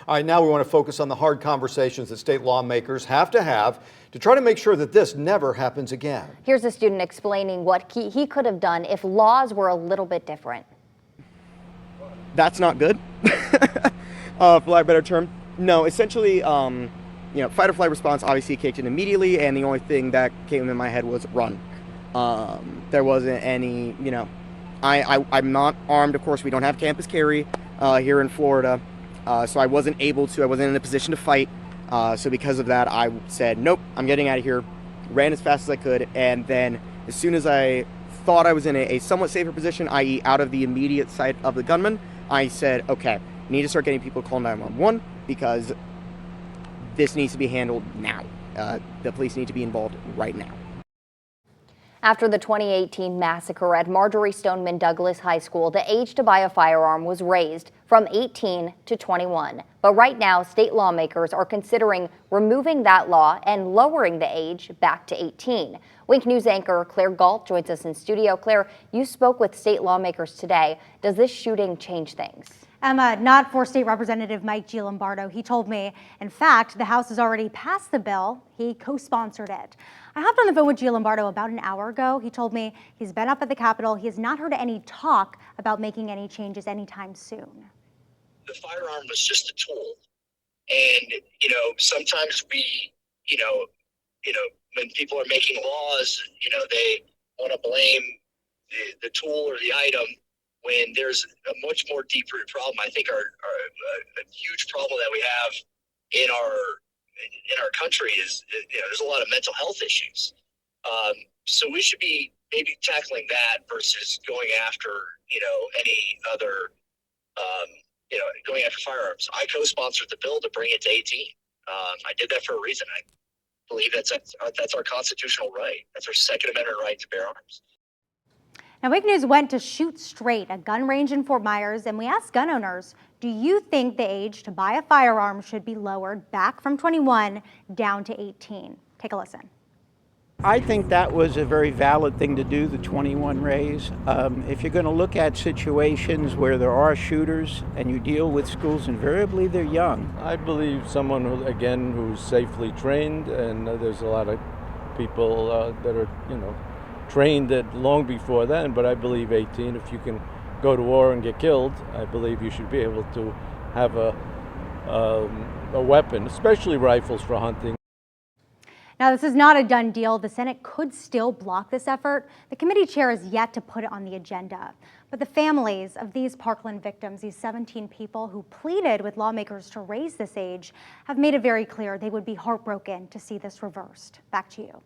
All right, now we want to focus on the hard conversations that state lawmakers have to try to make sure that this never happens again. Here's a student explaining what he could have done if laws were a little bit different. That's not good, for lack of a better term. No, essentially, fight or flight response obviously kicked in immediately, and the only thing that came in my head was run. There wasn't any, I'm not armed. Of course, we don't have campus carry here in Florida, so I wasn't in a position to fight. So because of that, I said, nope, I'm getting out of here, ran as fast as I could, and then as soon as I thought I was in a somewhat safer position, i.e. out of the immediate sight of the gunman, I said, okay, I need to start getting people to call 911 because this needs to be handled now. The police need to be involved right now. After the 2018 massacre at Marjorie Stoneman Douglas High School, the age to buy a firearm was raised from 18 to 21. But right now, state lawmakers are considering removing that law and lowering the age back to 18. Wink News anchor Claire Galt joins us in studio. Claire, you spoke with state lawmakers today. Does this shooting change things? Emma, not for State Representative Mike Gianlombardo. He told me, in fact, the House has already passed the bill. He co-sponsored it. I hopped on the phone with Gianlombardo about an hour ago. He told me he's been up at the Capitol. He has not heard any talk about making any changes anytime soon. The firearm was just a tool. And, sometimes we, when people are making laws, they want to blame the tool or the item, when there's a much more deep-rooted problem. I think a huge problem that we have in our country is, there's a lot of mental health issues. So we should be maybe tackling that versus going after, any other, going after firearms. I co-sponsored the bill to bring it to 18. I did that for a reason. I believe that's our constitutional right. That's our Second Amendment right to bear arms. Now, Wake News went to Shoot Straight, a gun range in Fort Myers, and we asked gun owners, do you think the age to buy a firearm should be lowered back from 21 down to 18? Take a listen. I think that was a very valid thing to do, the 21 raise. If you're going to look at situations where there are shooters and you deal with schools, invariably they're young. I believe someone who's safely trained, and there's a lot of people that are, trained it long before then, but I believe 18, if you can go to war and get killed, I believe you should be able to have a weapon, especially rifles for hunting. Now, this is not a done deal. The Senate could still block this effort. The committee chair has yet to put it on the agenda. But the families of these Parkland victims, these 17 people who pleaded with lawmakers to raise this age, have made it very clear they would be heartbroken to see this reversed. Back to you.